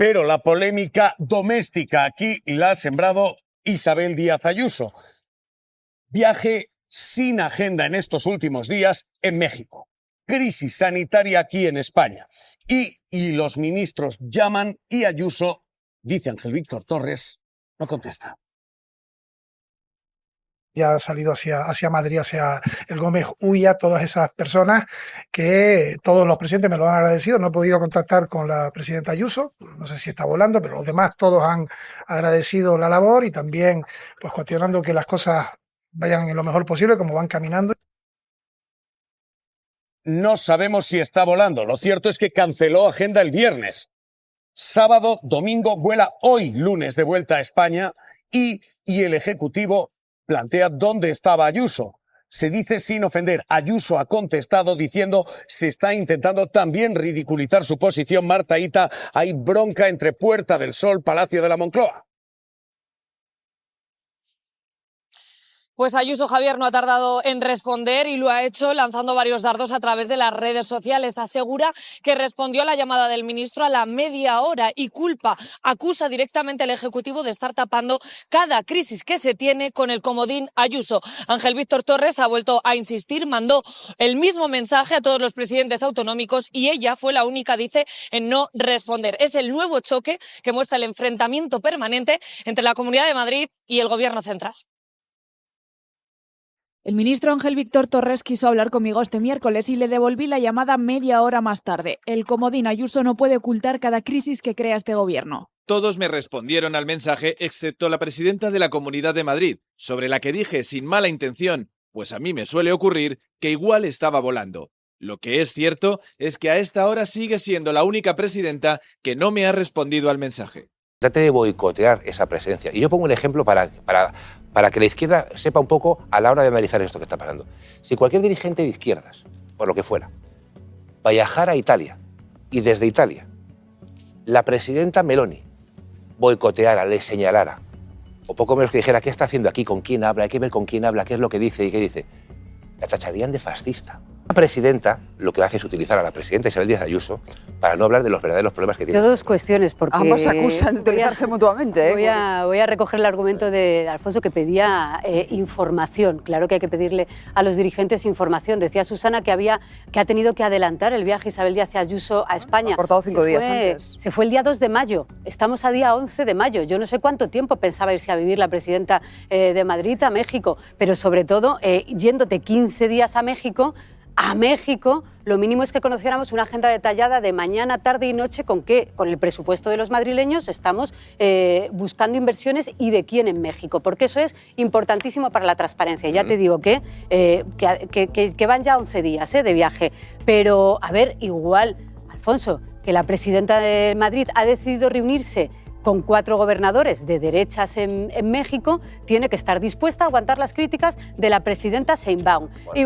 Pero la polémica doméstica aquí la ha sembrado Isabel Díaz Ayuso. Viaje sin agenda en estos últimos días en México. Crisis sanitaria aquí en España. Y los ministros llaman y Ayuso, dice Ángel Víctor Torres, no contesta. Ya ha salido hacia Madrid, hacia el Gómez Ulla, todas esas personas que todos los presidentes me lo han agradecido. No he podido contactar con la presidenta Ayuso, no sé si está volando, pero los demás todos han agradecido la labor y también pues cuestionando que las cosas vayan en lo mejor posible, como van caminando. No sabemos si está volando. Lo cierto es que canceló agenda el viernes. Sábado, domingo, vuela hoy, lunes, de vuelta a España y el Ejecutivo plantea dónde estaba Ayuso. Se dice sin ofender. Ayuso ha contestado diciendo se está intentando también ridiculizar su posición. Marta Ita, hay bronca entre Puerta del Sol, Palacio de la Moncloa. Pues Ayuso, Javier, no ha tardado en responder y lo ha hecho lanzando varios dardos a través de las redes sociales. Asegura que respondió a la llamada del ministro a la media hora y acusa directamente al Ejecutivo de estar tapando cada crisis que se tiene con el comodín Ayuso. Ángel Víctor Torres ha vuelto a insistir, mandó el mismo mensaje a todos los presidentes autonómicos y ella fue la única, dice, en no responder. Es el nuevo choque que muestra el enfrentamiento permanente entre la Comunidad de Madrid y el Gobierno central. El ministro Ángel Víctor Torres quiso hablar conmigo este miércoles y le devolví la llamada media hora más tarde. El comodín Ayuso no puede ocultar cada crisis que crea este gobierno. Todos me respondieron al mensaje excepto la presidenta de la Comunidad de Madrid, sobre la que dije sin mala intención, pues a mí me suele ocurrir que igual estaba volando. Lo que es cierto es que a esta hora sigue siendo la única presidenta que no me ha respondido al mensaje. Trate de boicotear esa presencia. Y yo pongo un ejemplo para que la izquierda sepa un poco a la hora de analizar esto que está pasando. Si cualquier dirigente de izquierdas, por lo que fuera, viajara a Italia y desde Italia la presidenta Meloni boicoteara, le señalara, o poco menos que dijera qué está haciendo aquí, con quién habla, hay que ver con quién habla, qué es lo que dice y qué dice, la tacharían de fascista. La presidenta lo que hace es utilizar a la presidenta Isabel Díaz Ayuso para no hablar de los verdaderos problemas que tiene. Dos cuestiones, porque ambos acusan de utilizarse mutuamente. Voy a recoger el argumento de Alfonso, que pedía información. Claro que hay que pedirle a los dirigentes información. Decía Susana que ha tenido que adelantar el viaje Isabel Díaz Ayuso a España. Ha cortado 5 días antes. Se fue el día 2 de mayo. Estamos a día 11 de mayo. Yo no sé cuánto tiempo pensaba irse a vivir la presidenta de Madrid a México, pero sobre todo, yéndote 15 días a México, lo mínimo es que conociéramos una agenda detallada de mañana, tarde y noche con el presupuesto de los madrileños estamos buscando inversiones y de quién en México, porque eso es importantísimo para la transparencia. Ya te digo que van ya 11 días de viaje, pero a ver, igual, Alfonso, que la presidenta de Madrid ha decidido reunirse con 4 gobernadores de derechas en México, tiene que estar dispuesta a aguantar las críticas de la presidenta Sheinbaum. Bueno.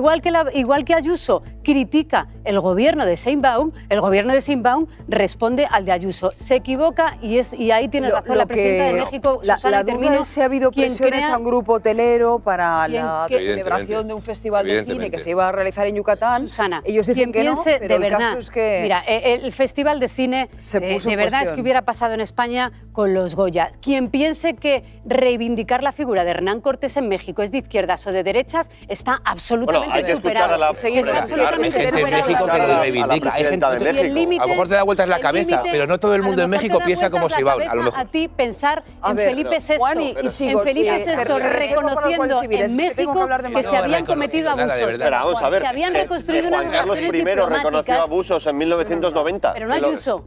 Igual que Ayuso critica el gobierno de Sheinbaum, el gobierno de Sheinbaum responde al de Ayuso. Se equivoca y ahí tiene razón la presidenta de México, Susana. La duda es si ha habido presiones a un grupo hotelero para la celebración de un festival de cine que se iba a realizar en Yucatán. Susana, ellos dicen que no, pero el caso es que... Mira, el festival de cine de verdad es que hubiera pasado en España con los Goya. Quien piense que reivindicar la figura de Hernán Cortés en México es de izquierdas o de derechas está absolutamente superado. Hay gente en México que lo reivindica. Hay gente de México. A lo mejor te da vueltas la cabeza, pero no todo el mundo en México piensa como Sheinbaum. A lo mejor. A ti pensar en Felipe VI, en Felipe VI reconociendo en México que se habían cometido abusos. Se habían reconstruido unas relaciones diplomáticas. Juan Carlos I reconoció abusos en 1990. Pero no Ayuso.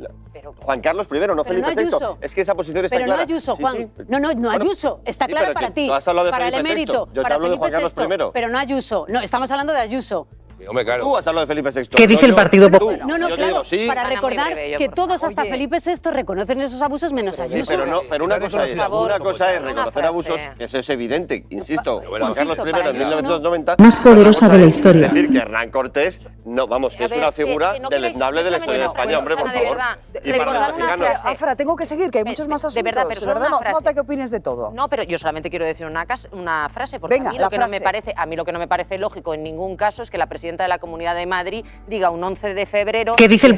Juan Carlos I, no Felipe VI. Es que esa posición está clara. Pero no Ayuso, Juan. No Ayuso. Está clara para ti. Tú has hablado de para el Felipe emérito. VI. Yo te hablo de Juan Carlos I. Pero no Ayuso. No, estamos hablando de Ayuso. Hombre, claro. Tú has hablado de Felipe VI. ¿Qué dice el Partido Popular? No, claro, para recordar que todos hasta Felipe VI reconocen esos abusos menos Ayuso. Pero una cosa es reconocer abusos, que eso es evidente, insisto. Juan Carlos I en 1990... Más poderosa de la historia. Es decir, que Hernán Cortés, que es una figura deleznable de la historia de España, hombre, por favor. Y para los mexicanos... Afra, tengo que seguir, que hay muchos más asuntos. De verdad, no hace falta que opines de todo. No, pero yo solamente quiero decir una frase, porque a mí lo que no me parece lógico en ningún caso es que la presidenta presidenta de la Comunidad de Madrid diga un 11 de febrero ¿Qué dice el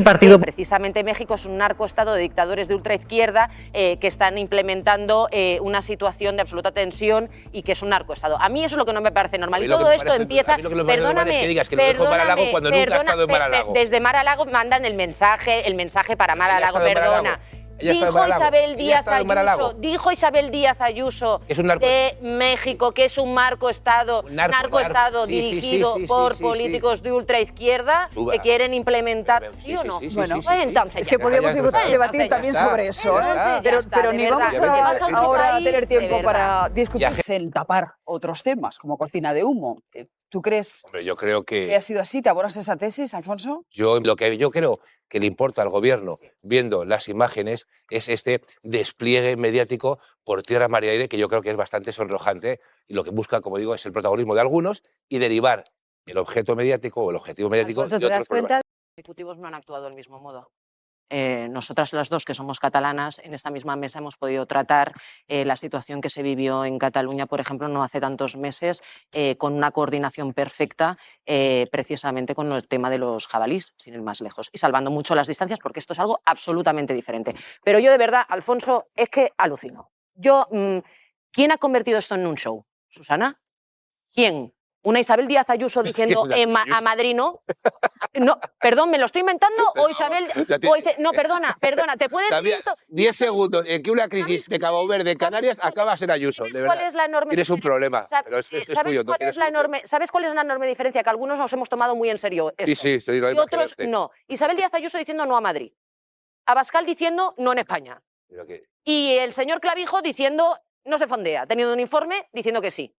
partido? Precisamente México es un narcoestado de dictadores de ultraizquierda que están implementando una situación de absoluta tensión y que es un narcoestado. A mí eso es lo que no me parece normal. Y todo esto empieza... Perdóname, es que digas que lo dejó Mar-a-Lago cuando nunca ha estado en Mar-a-Lago. Desde Mar-a-Lago mandan el mensaje para Mar-a-Lago, perdona. Dijo Isabel Díaz Ayuso de México que es un narcoestado dirigido por políticos de ultraizquierda que quieren implementar, ¿sí o no? Bueno, entonces es que podríamos debatir también sobre eso, pero ni vamos ahora a tener tiempo para discutir el tapar otros temas como cortina de humo. ¿Tú crees yo creo que ha sido así? ¿Te abonas esa tesis, Alfonso? Lo que yo creo que le importa al gobierno, viendo las imágenes, es este despliegue mediático por tierra, mar y aire, que yo creo que es bastante sonrojante y lo que busca, como digo, es el protagonismo de algunos y derivar el objeto mediático o el objetivo mediático de otros problemas. Los ejecutivos no han actuado del mismo modo. Nosotras las dos, que somos catalanas, en esta misma mesa hemos podido tratar la situación que se vivió en Cataluña, por ejemplo, no hace tantos meses, con una coordinación perfecta, precisamente con el tema de los jabalís, sin ir más lejos, y salvando mucho las distancias, porque esto es algo absolutamente diferente. Pero yo, de verdad, Alfonso, es que alucino. ¿Quién ha convertido esto en un show? ¿Susana? ¿Quién? ¿Una Isabel Díaz Ayuso diciendo a Madrid no? No, perdón, ¿me lo estoy inventando? ¿O Isabel...? No, perdona, ¿te puedes decir? 10 segundos en que una crisis de Cabo Verde, Canarias, acaba a ser Ayuso, de verdad. ¿Cuál es la enorme Tienes un problema, pero es tuyo. ¿Sabes cuál es la enorme diferencia? Que algunos nos hemos tomado muy en serio esto. Sí, y otros no. Isabel Díaz Ayuso diciendo no a Madrid. Abascal diciendo no en España. Y el señor Clavijo diciendo no se fondea, teniendo un informe diciendo que sí.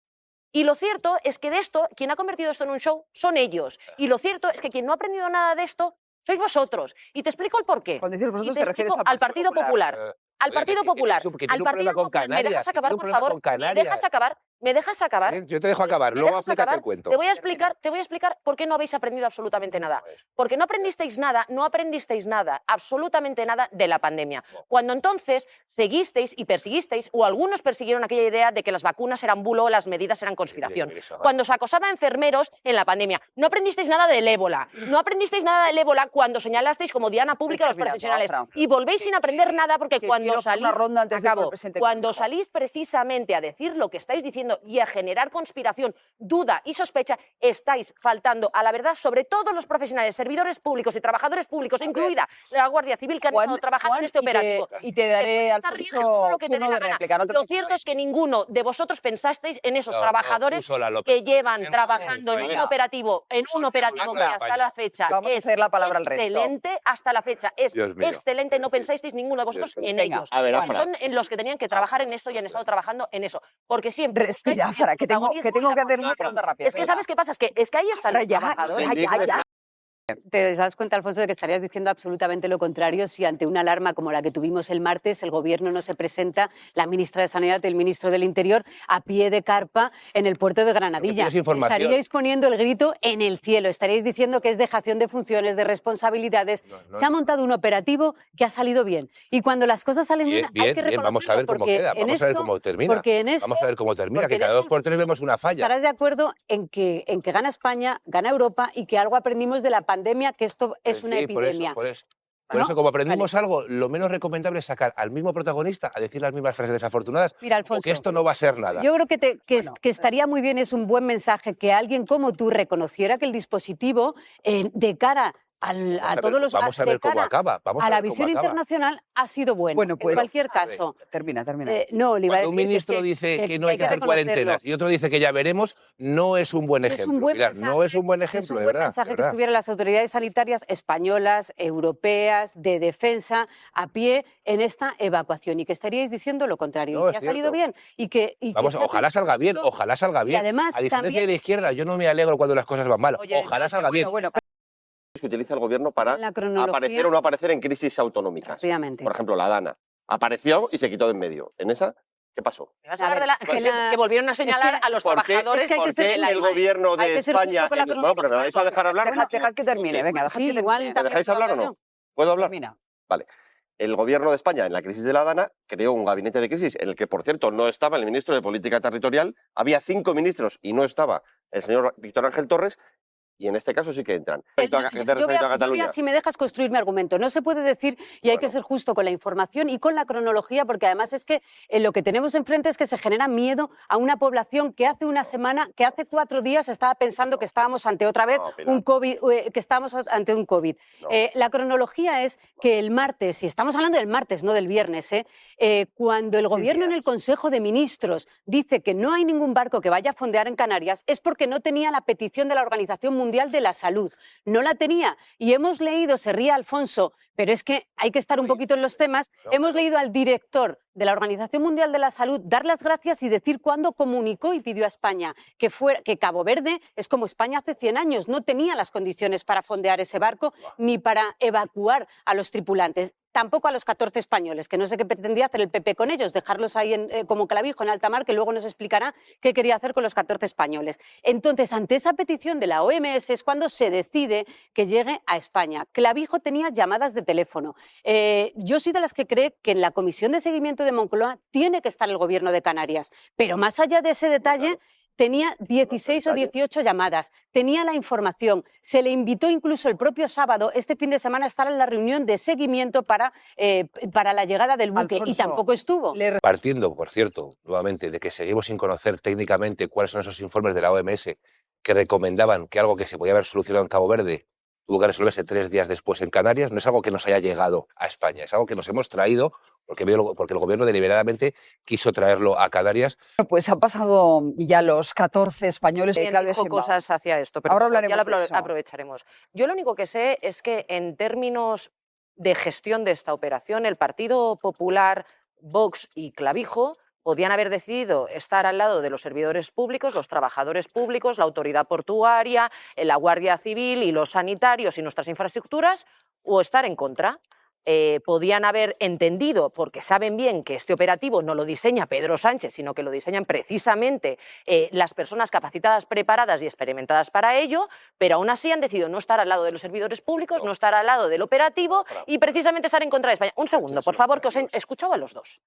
Y lo cierto es que de esto, quien ha convertido esto en un show son ellos. Y lo cierto es que quien no ha aprendido nada de esto sois vosotros. Y te explico el porqué. Cuando dices vosotros, te explico al Partido Popular. Al Partido Popular. Al Partido Popular. ¿Me dejas acabar, por favor? ¿Me dejas acabar? Yo te dejo acabar, luego aplícate el cuento. Te voy a explicar por qué no habéis aprendido absolutamente nada. Porque no aprendisteis nada, absolutamente nada de la pandemia. Cuando entonces seguisteis y persiguisteis, o algunos persiguieron aquella idea de que las vacunas eran bulo, las medidas eran conspiración. Cuando se acosaba a enfermeros en la pandemia. No aprendisteis nada del ébola. No aprendisteis nada del ébola cuando señalasteis como diana pública a los profesionales. Y volvéis sin aprender nada porque cuando salís precisamente a decir lo que estáis diciendo y a generar conspiración, duda y sospecha, estáis faltando a la verdad sobre todos los profesionales, servidores públicos y trabajadores públicos, incluida la Guardia Civil, que han estado trabajando en este operativo. Y te daré, Alfonso, turno de réplica. Lo cierto es que ninguno de vosotros pensasteis en esos trabajadores que llevan trabajando en un operativo que hasta la fecha es excelente, hasta la fecha es excelente, no pensasteis ninguno de vosotros en ellos. Son en los que tenían que trabajar en esto y han estado trabajando en eso. Porque siempre... Respira, Sara, que tengo que hacer una pregunta rápida. Es que ¿sabes qué pasa? Es que ahí están los trabajadores. ¿Te das cuenta, Alfonso, de que estarías diciendo absolutamente lo contrario si ante una alarma como la que tuvimos el martes el Gobierno no se presenta, la ministra de Sanidad y el ministro del Interior, a pie de carpa en el puerto de Granadilla? Estaríais poniendo el grito en el cielo, estaríais diciendo que es dejación de funciones, de responsabilidades. Se ha montado un operativo que ha salido bien. Y cuando las cosas salen bien, hay que reconocerlo. Vamos a ver cómo queda, vamos a ver cómo termina. Vamos a ver cómo termina, que cada 2 por 3 vemos una falla. Estarás de acuerdo en que gana España, gana Europa y que algo aprendimos de la pandemia, que esto es una epidemia. Por eso, como aprendimos algo, lo menos recomendable es sacar al mismo protagonista a decir las mismas frases desafortunadas. Mira, Alfonso, que esto no va a ser nada. Yo creo que estaría muy bien, es un buen mensaje que alguien como tú reconociera que el dispositivo de cara a todos los... Vamos a ver cómo acaba. A la visión internacional ha sido bueno. Bueno, pues, en cualquier caso. Termina. No, le iba a decir un ministro dice que no hay que hacer cuarentenas y otro dice que ya veremos, no es un buen ejemplo. No es un buen ejemplo, de verdad. Es un buen mensaje que estuvieran las autoridades sanitarias españolas, europeas, de defensa, a pie en esta evacuación y que estaríais diciendo lo contrario. Que ha salido bien y que... ojalá salga bien, ojalá salga bien. Y además, a diferencia de la izquierda, yo no me alegro cuando las cosas van mal. Ojalá salga bien. Que utiliza el gobierno para aparecer o no aparecer en crisis autonómicas. Por ejemplo, la Dana. Apareció y se quitó de en medio. ¿En esa qué pasó? Que volvieron a señalar a los trabajadores. ¿Por qué el gobierno de España... Bueno, pero ¿me vais a dejar hablar? Dejad que termine, venga, dejad que termine. ¿Me dejáis hablar o no? ¿Puedo hablar? Termina. Vale. el gobierno de España, en la crisis de la Dana, creó un gabinete de crisis en el que, por cierto, no estaba el ministro de Política Territorial, había 5 ministros y no estaba el señor Víctor Ángel Torres, y en este caso sí que entran. Yo voy a, si me dejas construir mi argumento, no se puede decir, y hay que ser justo con la información y con la cronología, porque además es que lo que tenemos enfrente es que se genera miedo a una población que hace una semana, que hace 4 días estaba pensando que estábamos ante otra vez un COVID, que estábamos ante un COVID. No. La cronología es que el martes, y estamos hablando del martes, no del viernes, cuando el gobierno en el Consejo de Ministros dice que no hay ningún barco que vaya a fondear en Canarias, es porque no tenía la petición de la Organización Mundial de la Salud. No la tenía. Y hemos leído, se ríe Alfonso, pero es que hay que estar un poquito en los temas, hemos leído al director de la Organización Mundial de la Salud dar las gracias y decir cuándo comunicó y pidió a España que Cabo Verde es como España hace 100 años, no tenía las condiciones para fondear ese barco ni para evacuar a los tripulantes. Tampoco a los 14 españoles, que no sé qué pretendía hacer el PP con ellos, dejarlos ahí como clavijo en alta mar, que luego nos explicará qué quería hacer con los 14 españoles. Entonces, ante esa petición de la OMS es cuando se decide que llegue a España. Clavijo tenía llamadas de teléfono. Yo soy de las que cree que en la comisión de seguimiento de Moncloa tiene que estar el gobierno de Canarias, pero más allá de ese detalle, tenía 16 o 18 llamadas, tenía la información, se le invitó incluso el propio sábado, este fin de semana, a estar en la reunión de seguimiento para la llegada del buque, Alfonso, y tampoco estuvo. Partiendo, por cierto, nuevamente, de que seguimos sin conocer técnicamente cuáles son esos informes de la OMS que recomendaban que algo que se podía haber solucionado en Cabo Verde tuvo que resolverse 3 días después en Canarias, no es algo que nos haya llegado a España, es algo que nos hemos traído porque el gobierno deliberadamente quiso traerlo a Canarias. Pues han pasado ya los 14 españoles. Dijo cosas hacia esto, pero ahora hablaremos ya de eso. Aprovecharemos. Yo lo único que sé es que en términos de gestión de esta operación, el Partido Popular, Vox y Clavijo podían haber decidido estar al lado de los servidores públicos, los trabajadores públicos, la autoridad portuaria, la Guardia Civil y los sanitarios y nuestras infraestructuras, o estar en contra. Podían haber entendido, porque saben bien que este operativo no lo diseña Pedro Sánchez, sino que lo diseñan precisamente las personas capacitadas, preparadas y experimentadas para ello, pero aún así han decidido no estar al lado de los servidores públicos, no estar al lado del operativo y precisamente estar en contra de España. Un segundo, por favor, que os he escuchado a los dos.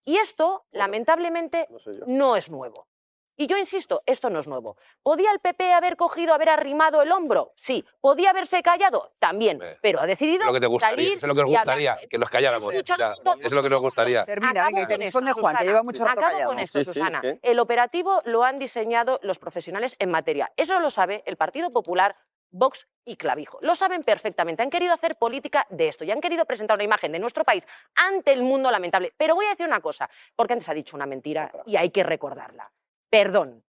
Y esto, lamentablemente, no es nuevo. Y yo insisto, esto no es nuevo. ¿Podía el PP haber arrimado el hombro? Sí. ¿Podía haberse callado? También. Pero ha decidido salir. Es lo que nos gustaría, que nos calláramos. Es lo que nos gustaría. Termina, venga, que te responde Juan, que lleva mucho rato callado. Acabo con esto, Susana. El operativo lo han diseñado los profesionales en materia. Eso lo sabe el Partido Popular, Vox y Clavijo. Lo saben perfectamente. Han querido hacer política de esto y han querido presentar una imagen de nuestro país ante el mundo lamentable. Pero voy a decir una cosa, porque antes ha dicho una mentira y hay que recordarla. Perdón,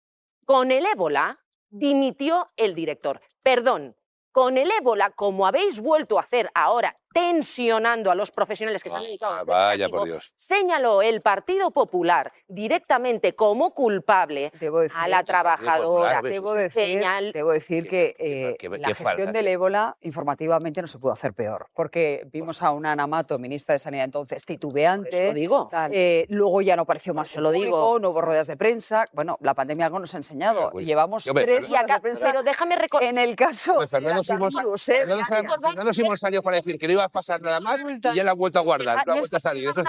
con el ébola dimitió el director. Perdón, con el ébola, como habéis vuelto a hacer ahora, tensionando a los profesionales que se han dedicado a este vaya por Dios. Señaló el Partido Popular directamente como culpable a la trabajadora. Debo decir que la gestión del ébola informativamente no se pudo hacer peor, porque vimos a una Ana Mato, ministra de Sanidad entonces, titubeante. Lo digo. Luego ya no apareció más en público, no hubo ruedas de prensa. Bueno, la pandemia algo nos ha enseñado. Llevamos 3 ruedas de prensa. Pero déjame recordar. En el caso Fernando Simón salió para decir que no iba a pasar nada más y ya la ha vuelto a guardar, la ha vuelto a salir. Eso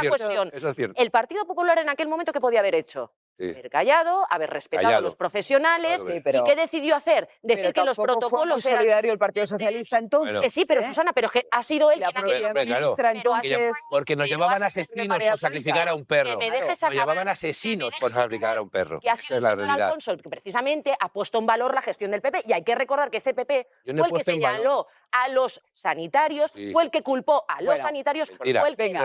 es cierto. El Partido Popular en aquel momento, ¿qué podía haber hecho? Haber callado, haber respetado a los profesionales. Claro, pero, ¿y qué decidió hacer? Decir que los protocolos fue solidario el Partido Socialista entonces. Que sí, pero Susana, pero que ha sido él quien ha querido. Porque nos llevaban asesinos por sacrificar a un perro. Nos llevaban asesinos por sacrificar a un perro. Esa es la realidad. Alfonso, que precisamente ha puesto en valor la gestión del PP. Y hay que recordar que ese PP fue el que señaló a los sanitarios, fue el que culpó a los sanitarios, fue el que...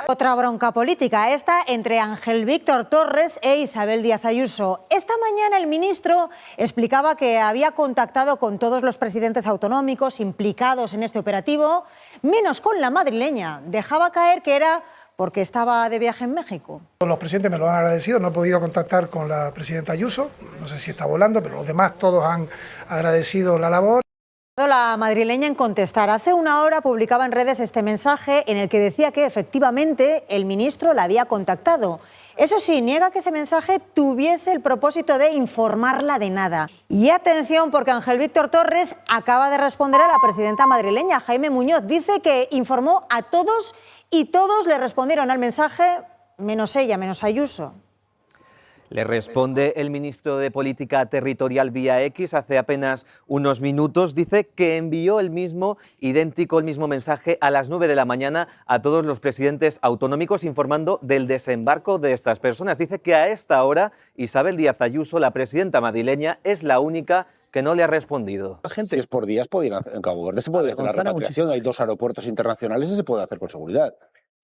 Otra bronca política, esta entre Ángel Víctor Torres e Isabel Díaz Ayuso. Esta mañana el ministro explicaba que había contactado con todos los presidentes autonómicos implicados en este operativo, menos con la madrileña. Dejaba caer que era porque estaba de viaje en México. Los presidentes me lo han agradecido, no he podido contactar con la presidenta Ayuso, no sé si está volando, pero los demás todos han agradecido la labor. La madrileña en contestar. Hace una hora publicaba en redes este mensaje en el que decía que efectivamente el ministro la había contactado. Eso sí, niega que ese mensaje tuviese el propósito de informarla de nada. Y atención, porque Ángel Víctor Torres acaba de responder a la presidenta madrileña, Jaime Muñoz. Dice que informó a todos Y todos le respondieron al mensaje, menos ella, menos Ayuso. Le responde el ministro de Política Territorial vía X hace apenas unos minutos. Dice que envió el mismo mensaje a las 9 de la mañana a todos los presidentes autonómicos informando del desembarco de estas personas. Dice que a esta hora Isabel Díaz Ayuso, la presidenta madrileña, es la única que no le ha respondido. Si es por días, en Cabo Verde se puede hacer la repatriación. Hay 2 aeropuertos internacionales y se puede hacer con seguridad.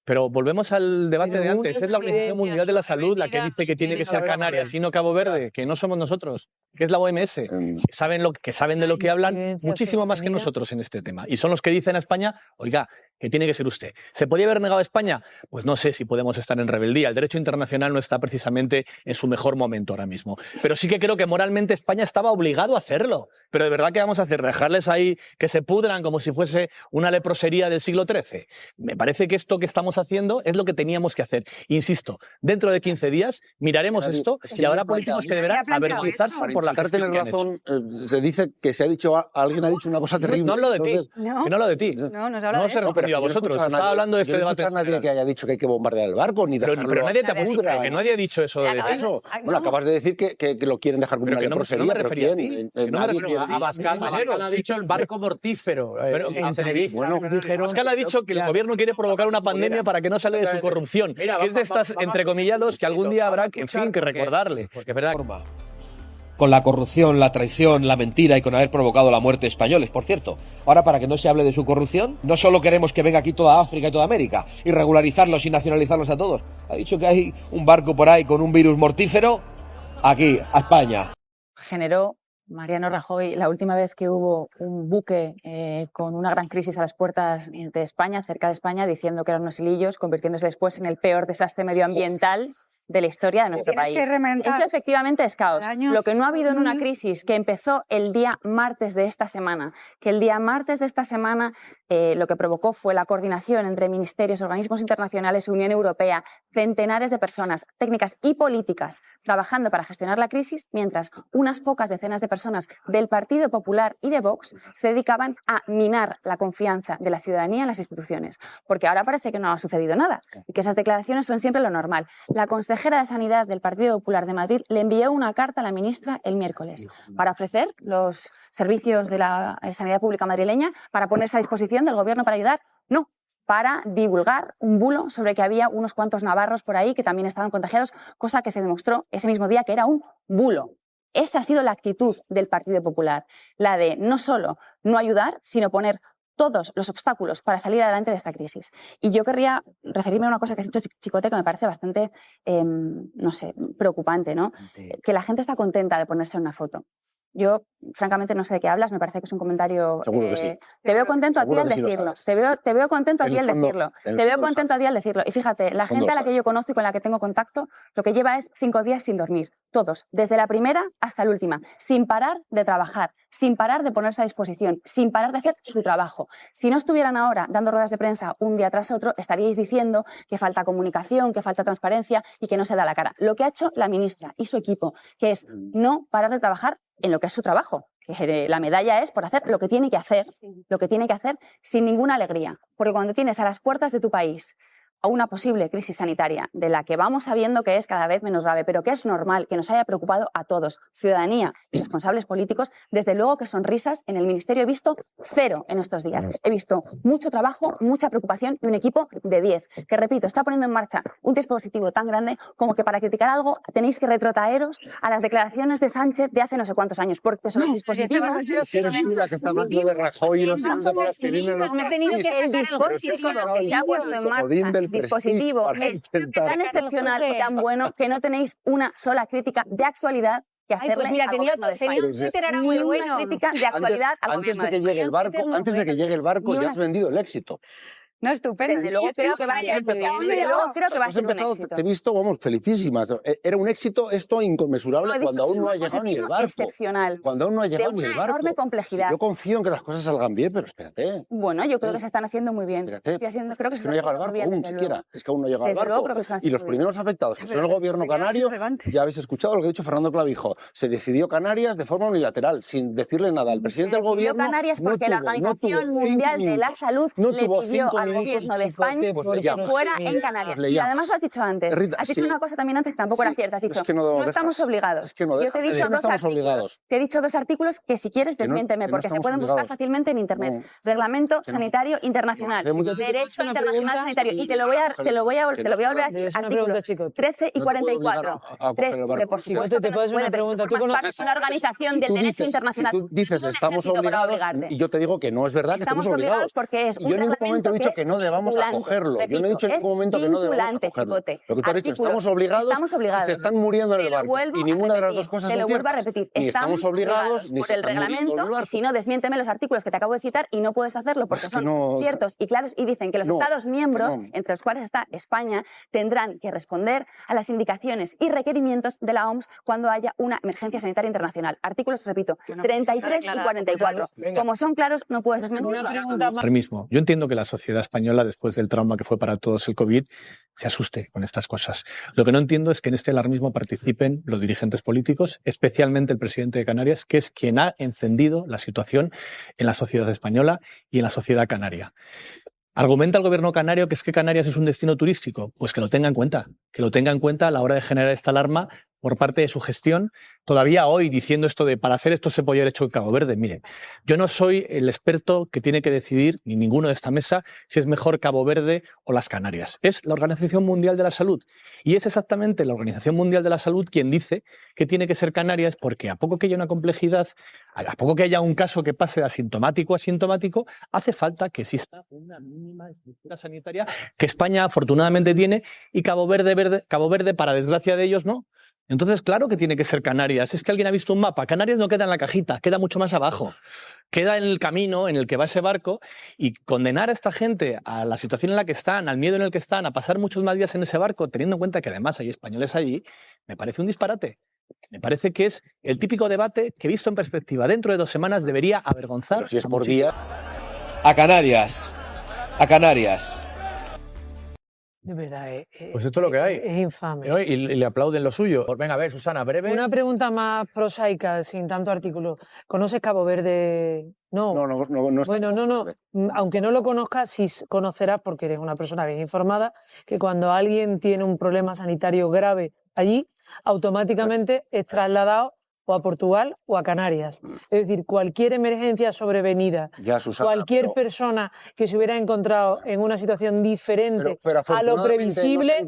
Pero volvemos al debate de antes. Es la Organización Mundial de la Salud la que dice que tiene que ser Canarias y no Cabo Verde, que no somos nosotros, que es la OMS. Que saben de lo que hablan muchísimo más que nosotros en este tema. Y son los que dicen a España, oiga, que tiene que ser usted. ¿Se podía haber negado a España? Pues no sé si podemos estar en rebeldía. El derecho internacional no está precisamente en su mejor momento ahora mismo. Pero sí que creo que moralmente España estaba obligado a hacerlo. Pero de verdad, ¿qué vamos a hacer? ¿Dejarles ahí que se pudran como si fuese una leprosería del siglo XIII? Me parece que esto que estamos haciendo es lo que teníamos que hacer. Insisto, dentro de 15 días miraremos esto y habrá políticos que deberán avergonzarse por la gestión que han hecho. Se dice que alguien ha dicho una cosa terrible. No hablo de ti. Que no hablo de ti. No se respondió a vosotros. Estaba hablando de este debate. No escucha a nadie que haya dicho que hay que bombardear el barco ni dejarlo. Pero nadie te ha puesto, que nadie ha dicho eso de ti. Bueno, acabas de decir que lo quieren dejar como una leprosería. No me refería a ti. No me refería a Abascal ha dicho el barco mortífero. Abascal ha dicho que el gobierno quiere provocar una pandemia para que no salga de su corrupción. Que es de estas entrecomillados que algún día habrá que recordarle. Porque es verdad. Con la corrupción, la traición, la mentira y con haber provocado la muerte de españoles, por cierto. Ahora, para que no se hable de su corrupción, no solo queremos que venga aquí toda África y toda América y regularizarlos y nacionalizarlos a todos. Ha dicho que hay un barco por ahí con un virus mortífero aquí, a España. Generó Mariano Rajoy la última vez que hubo un buque con una gran crisis a las puertas de España, cerca de España, diciendo que eran unos hilillos, convirtiéndose después en el peor desastre medioambial de la historia de nuestro país. Eso efectivamente es caos. Lo que no ha habido en una crisis que empezó el día martes de esta semana, que el día martes de esta semana lo que provocó fue la coordinación entre ministerios, organismos internacionales, Unión Europea, centenares de personas técnicas y políticas trabajando para gestionar la crisis, mientras unas pocas decenas de personas del Partido Popular y de Vox se dedicaban a minar la confianza de la ciudadanía en las instituciones. Porque ahora parece que no ha sucedido nada y que esas declaraciones son siempre lo normal. La consejera de Sanidad del Partido Popular de Madrid le envió una carta a la ministra el miércoles para ofrecer los servicios de la sanidad pública madrileña, para ponerse a disposición del gobierno para ayudar. No, para divulgar un bulo sobre que había unos cuantos navarros por ahí que también estaban contagiados, cosa que se demostró ese mismo día que era un bulo. Esa ha sido la actitud del Partido Popular, la de no solo no ayudar, sino poner todos los obstáculos para salir adelante de esta crisis. Y yo querría referirme a una cosa que has dicho, Chicote, que me parece bastante, preocupante, ¿no? Que la gente está contenta de ponerse una foto. Yo, francamente, no sé de qué hablas, me parece que es un comentario... Seguro que sí. Te veo contento a ti al decirlo. Te veo contento a ti al decirlo. Te veo contento a ti al decirlo. Y fíjate, la gente a la que yo conozco y con la que tengo contacto, lo que lleva es 5 días sin dormir. Todos, desde la primera hasta la última, sin parar de trabajar, sin parar de ponerse a disposición, sin parar de hacer su trabajo. Si no estuvieran ahora dando ruedas de prensa un día tras otro, estaríais diciendo que falta comunicación, que falta transparencia y que no se da la cara. Lo que ha hecho la ministra y su equipo, que es no parar de trabajar en lo que es su trabajo, que la medalla es por hacer lo que tiene que hacer sin ninguna alegría. Porque cuando tienes a las puertas de tu país a una posible crisis sanitaria, de la que vamos sabiendo que es cada vez menos grave, pero que es normal que nos haya preocupado a todos, ciudadanía y responsables políticos, desde luego que sonrisas en el Ministerio he visto 0 en estos días. He visto mucho trabajo, mucha preocupación y un equipo de 10, que, repito, está poniendo en marcha un dispositivo tan grande como que para criticar algo tenéis que retrotraeros a las declaraciones de Sánchez de hace no sé cuántos años, porque esos dispositivos... El dispositivo que se ha puesto en marcha, dispositivo es tan excepcional y tan bueno que no tenéis una sola crítica de actualidad que hacerle al gobierno de España. Ni una crítica de actualidad al gobierno de España. Antes de que llegue el barco ya has vendido el éxito. No, estupendo. Desde luego creo que va a ser un éxito. Te he visto, vamos, felicísimas. Era un éxito esto inconmensurable cuando aún no ha llegado ni el barco. Excepcional. Cuando aún no ha llegado ni el barco. Enorme complejidad. Yo confío en que las cosas salgan bien, pero espérate. Bueno, yo creo que se están haciendo muy bien. Creo que se no ha llegado al barco aún siquiera. Es que aún no ha llegado al barco. Y los primeros afectados, que son el gobierno canario, ya habéis escuchado lo que ha dicho Fernando Clavijo. Se decidió Canarias de forma unilateral, sin decirle nada al presidente del gobierno. Canarias porque la Organización Mundial de la Salud le pidió al gobierno de España fuera en Canarias. Y además lo has dicho antes. Has dicho una cosa también antes que tampoco era cierta. Has dicho, no estamos obligados. Yo te he dicho dos artículos. Te he dicho dos artículos que si quieres desmiénteme, porque se pueden buscar fácilmente en internet. Reglamento Sanitario Internacional. Derecho Internacional Sanitario. Y te lo voy a volver a decir. Artículos 13 y 44. Por supuesto, te puedes una pregunta. ¿Tú conoces una organización del derecho internacional? Tú dices, estamos obligados, y yo te digo que no es verdad que estamos obligados. Porque es un yo en ningún momento he dicho que no debamos acogerlo. Yo no he dicho en ningún momento que no debamos acogerlo. Lo que tú has dicho, estamos obligados y se están muriendo en el barco. Y ninguna de las dos cosas es cierta. Te lo vuelvo a repetir. Ni estamos obligados, ni por se el están muriendo en el reglamento. barco. Si no, desmiénteme los artículos que te acabo de citar y no puedes hacerlo porque son ciertos y claros y dicen que los Estados miembros, entre los cuales está España, tendrán que responder a las indicaciones y requerimientos de la OMS cuando haya una emergencia sanitaria internacional. Artículos, repito, 33 y 44. Como son claros, no puedes desmentirlos. Mismo. Yo entiendo que la sociedad española, después del trauma que fue para todos el COVID, se asuste con estas cosas. Lo que no entiendo es que en este alarmismo participen los dirigentes políticos, especialmente el presidente de Canarias, que es quien ha encendido la situación en la sociedad española y en la sociedad canaria. ¿Argumenta el gobierno canario que es que Canarias es un destino turístico? Pues que lo tenga en cuenta a la hora de generar esta alarma por parte de su gestión, todavía hoy diciendo esto de para hacer esto se podía haber hecho en Cabo Verde. Miren, yo no soy el experto que tiene que decidir, ni ninguno de esta mesa, si es mejor Cabo Verde o las Canarias. Es la Organización Mundial de la Salud. Y es exactamente la Organización Mundial de la Salud quien dice que tiene que ser Canarias porque a poco que haya una complejidad, a poco que haya un caso que pase de asintomático a asintomático, hace falta que exista una mínima estructura sanitaria que España afortunadamente tiene y Cabo Verde, para desgracia de ellos, no. Entonces, claro que tiene que ser Canarias. Es que alguien ha visto un mapa. Canarias no queda en la cajita, queda mucho más abajo. Queda en el camino en el que va ese barco y condenar a esta gente a la situación en la que están, al miedo en el que están, a pasar muchos más días en ese barco, teniendo en cuenta que además hay españoles allí, me parece un disparate. Me parece que es el típico debate que, visto en perspectiva, dentro de 2 semanas debería avergonzar. Pero si es por día. A Canarias. A Canarias. De verdad, Pues esto es lo que hay. Es infame. Y le aplauden lo suyo. Pues venga, a ver, Susana, breve. Una pregunta más prosaica, sin tanto artículo. ¿Conoces Cabo Verde? No. No. Bueno, no. Aunque no lo conozcas, sí conocerás, porque eres una persona bien informada, que cuando alguien tiene un problema sanitario grave allí, automáticamente es trasladado o a Portugal o a Canarias. Es decir, cualquier emergencia sobrevenida, cualquier persona que se hubiera encontrado en una situación diferente a lo previsible,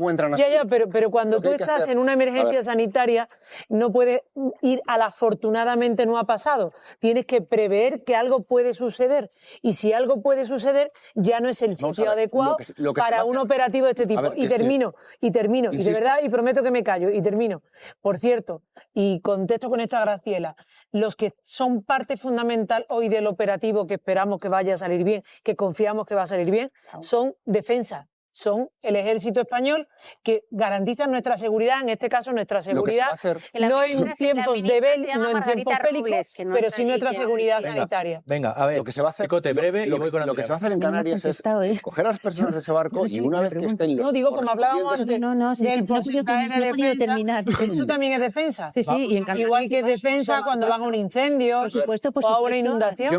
pero cuando tú estás en una emergencia sanitaria no puedes ir al afortunadamente no ha pasado. Tienes que prever que algo puede suceder y si algo puede suceder ya no es el sitio adecuado para un operativo de este tipo. Y termino, y de verdad, y prometo que me callo, y termino. Por cierto, y contesto con esta Graciela, los que son parte fundamental hoy del operativo que esperamos que vaya a salir bien, que confiamos que va a salir bien, son defensa. Son el ejército español que garantiza nuestra seguridad, en este caso nuestra seguridad, no en tiempos de no en tiempos bélicos, pero sí nuestra seguridad sanitaria. Venga, a ver, lo que se va a hacer, Chicote, breve, lo que se va a hacer en Canarias es coger a las personas de ese barco y una vez que estén los... No, digo, como hablábamos antes, del porcentaje de defensa, esto también es defensa. Sí, y en igual que es defensa cuando van a un incendio o a una inundación.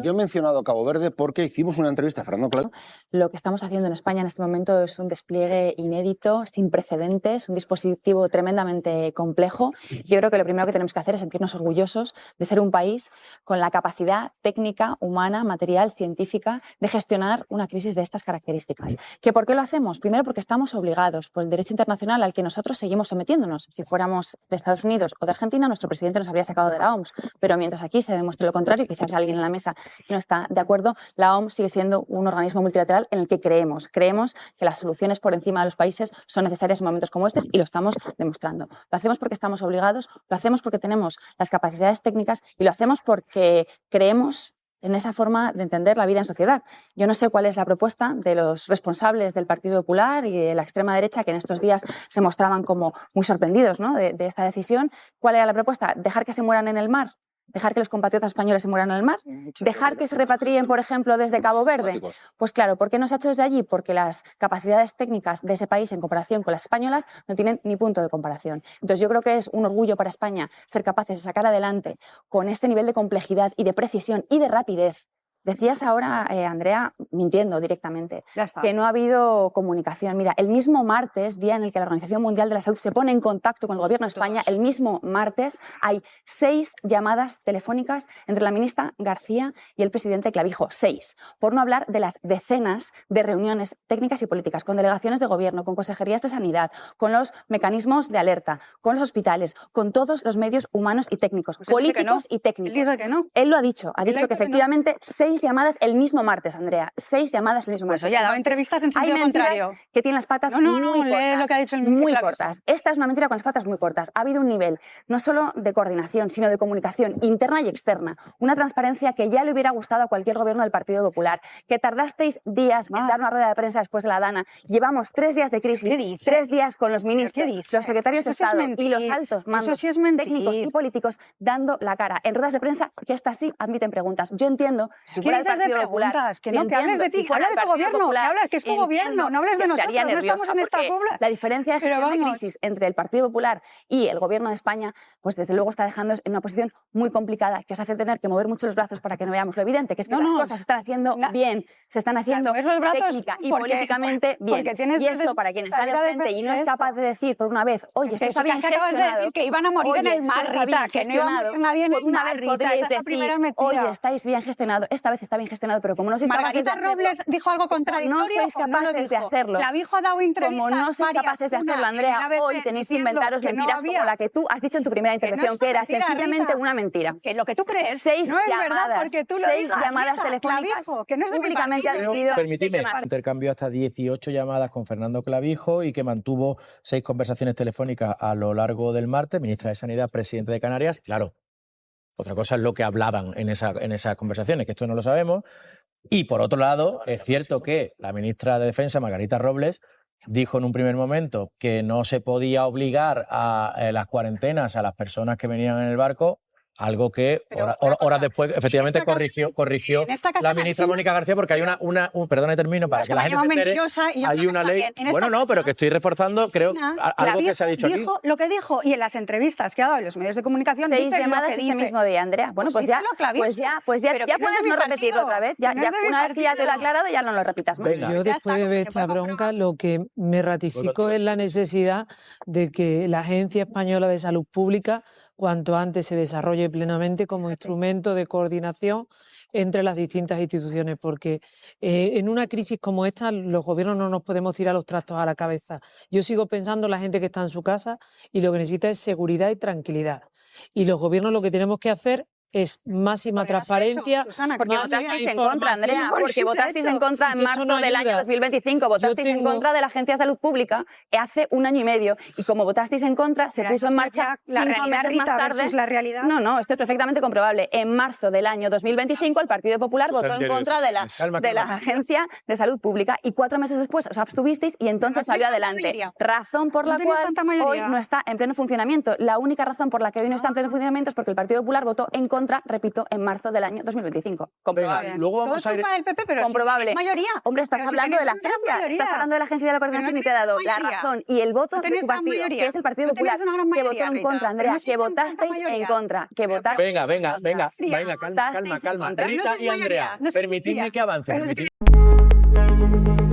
Yo he mencionado Cabo Verde porque hicimos una entrevista a Fernando Clavijo. Lo que estamos haciendo en España en este momento es un despliegue inédito, sin precedentes, un dispositivo tremendamente complejo. Yo creo que lo primero que tenemos que hacer es sentirnos orgullosos de ser un país con la capacidad técnica, humana, material, científica de gestionar una crisis de estas características. ¿Que por qué lo hacemos? Primero porque estamos obligados por el derecho internacional al que nosotros seguimos sometiéndonos. Si fuéramos de Estados Unidos o de Argentina, nuestro presidente nos habría sacado de la OMS. Pero mientras aquí se demuestre lo contrario, quizás alguien en la mesa no está de acuerdo, la OMS sigue siendo un organismo multilateral en el que creemos. Creemos que las soluciones por encima de los países son necesarias en momentos como estos y lo estamos demostrando. Lo hacemos porque estamos obligados, lo hacemos porque tenemos las capacidades técnicas y lo hacemos porque creemos en esa forma de entender la vida en sociedad. Yo no sé cuál es la propuesta de los responsables del Partido Popular y de la extrema derecha que en estos días se mostraban como muy sorprendidos, ¿no?, de esta decisión. ¿Cuál era la propuesta? ¿Dejar que se mueran en el mar? ¿Dejar que los compatriotas españoles se mueran en el mar? ¿Dejar que se repatrien, por ejemplo, desde Cabo Verde? Pues claro, ¿por qué no se ha hecho desde allí? Porque las capacidades técnicas de ese país en comparación con las españolas no tienen ni punto de comparación. Entonces yo creo que es un orgullo para España ser capaces de sacar adelante con este nivel de complejidad y de precisión y de rapidez Decías ahora, Andrea, mintiendo directamente, que no ha habido comunicación. Mira, el mismo martes, día en el que la Organización Mundial de la Salud se pone en contacto con el Gobierno de España, el mismo martes hay 6 llamadas telefónicas entre la ministra García y el presidente Clavijo. 6. Por no hablar de las decenas de reuniones técnicas y políticas con delegaciones de gobierno, con consejerías de sanidad, con los mecanismos de alerta, con los hospitales, con todos los medios humanos y técnicos, Pues políticos y técnicos. Él dice que no. Él lo ha dicho que efectivamente 6 llamadas el mismo martes, Andrea. 6 llamadas el mismo martes. Pues ya ha dado entrevistas en sentido hay mentiras contrario. que tienen las patas No, muy lee cortas. lo que ha dicho el muy Clavijo. cortas. Esta es una mentira con las patas muy cortas. Ha habido un nivel no solo de coordinación, sino de comunicación interna y externa. Una transparencia que ya le hubiera gustado a cualquier gobierno del Partido Popular. Que tardasteis días en dar una rueda de prensa después de la Dana. Llevamos 3 días de crisis, 3 días con los ministros, los secretarios de Eso sí es Estado y mentir. los altos mandos Eso sí es mentir. técnicos y políticos dando la cara en ruedas de prensa que estas sí admiten preguntas. Yo entiendo, si fuera el ¿Qué dices de Partido Popular, preguntas? Que sí no, que hables entiendo, de ti, si fuera habla de el tu Partido gobierno, Popular, que hablas, que es tu gobierno, no hables de nosotros, estaría no estamos nerviosa en esta porque cobla. la diferencia de Pero gestión de vamos. crisis entre el Partido Popular y el Gobierno de España, pues desde luego está dejándonos en una posición muy complicada que os hace tener que mover mucho los brazos para que no veamos lo evidente, que es que las cosas se están haciendo bien, se están haciendo los brazos técnica y porque- políticamente bien. porque tienes Y eso, para quien está salir al a frente y no es defender capaz de decir por una vez, oye, esto que está sí que bien acabas de gestionado. decir que iban a morir en oye, el esto mar, está bien Rita, que no iba a morir gestionado. nadie en Por el una mar, vez Rita, podríais esa es la decir, primera mentira. oye, estáis bien gestionado, esta vez está bien gestionado, pero como no sois capaces de Margarita hacerlo, Robles dijo algo contradictorio. no sois o no lo capaces de dijo? hacerlo. Clavijo ha dado entrevistas Como no sois varias, capaces de una hacerlo, en Andrea, el ABC hoy tenéis que diciendo inventaros que no mentiras había. como la que tú has dicho en tu primera intervención, es que era mentira, sencillamente Rita. una mentira. Que lo que tú crees 6 no es verdad llamadas, porque tú lo 6 digas, llamadas Rita, telefónicas Clavijo, que no es de mi públicamente partido. admitido. Permitidme, intercambió hasta 18 llamadas con Fernando Clavijo y que mantuvo 6 conversaciones telefónicas a lo largo del martes, ministra de Sanidad, presidente de Canarias. Claro, otra cosa es lo que hablaban en esas conversaciones, que esto no lo sabemos. Y por otro lado, es cierto que la ministra de Defensa, Margarita Robles, dijo en un primer momento que no se podía obligar a las cuarentenas a las personas que venían en el barco, algo que horas después efectivamente corrigió en esta casa la ministra sí. Mónica García, porque hay perdona y termino, para que la gente se entere, hay una ley, bueno, no, pero que estoy reforzando, creo, algo que se ha dicho aquí. Dijo lo que dijo y en las entrevistas que ha dado en los medios de comunicación 6 dice lo llamadas que ese dice. mismo día, Andrea. Bueno, pues ya, díselo, Clavijo. pues ya Pero que no es puedes de mi no repetirlo partido, otra vez. Ya, que no es de mi una vez que ya te lo he partido. aclarado, ya no lo repitas más. Venga. Yo después de ver esta bronca, lo que me ratifico es la necesidad de que la Agencia Española de Salud Pública cuanto antes se desarrolle plenamente como instrumento de coordinación entre las distintas instituciones, porque en una crisis como esta los gobiernos no nos podemos tirar los trastos a la cabeza. Yo sigo pensando en la gente que está en su casa y lo que necesita es seguridad y tranquilidad. Y los gobiernos lo que tenemos que hacer es máxima transparencia. Porque votasteis en contra, Andrea, porque votasteis en contra en Y que esto marzo no del año ayuda. 2025, votasteis en contra de la Agencia de Salud Pública hace 1 año y medio, y como votasteis en contra, se Pero puso eso en es marcha ya la 5 realidad, meses más Rita, tarde. versus la realidad. No, esto es perfectamente comprobable. En marzo del año 2025 el Partido Popular votó en contra de la Agencia de Salud Pública y 4 meses después os abstuvisteis y entonces salió adelante. Razón por la cual hoy no está en pleno funcionamiento. La única razón por la que hoy no está en pleno funcionamiento es porque el Partido Popular votó en contra, repito, en marzo del año 2025. Comprobable. Venga, luego vamos Todo a ir... es culpa del PP, pero comprobable. si es mayoría. Hombre, estás Pero si hablando de la tenéis una agencia, mayoría. estás hablando de la agencia de la coordinación Pero y te ha dado no la tenéis razón y el voto No de tenéis tu una partido, mayoría. que es el Partido No Popular, tenéis una gran que mayoría, votó en Rita. contra, Andrea, Pero no que existe tanta votasteis en mayoría. contra, que votasteis Venga, votasteis en calma, contra. Rita y Andrea, No sois permitidme mayoría. que avance. Pero es permitidme-